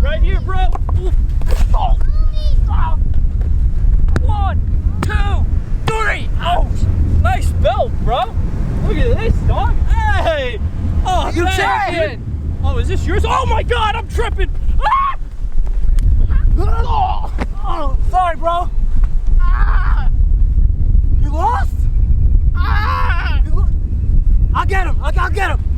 Right here, bro. Oh. Oh. 1, 2, 3. Ouch. Nice belt, bro. Look at this, dog. Hey. Oh, you champion. Oh, is this yours? Oh my God, I'm tripping. Ah! Oh, sorry, bro. Ah! You lost? Ah! I'll get him. I'll get him.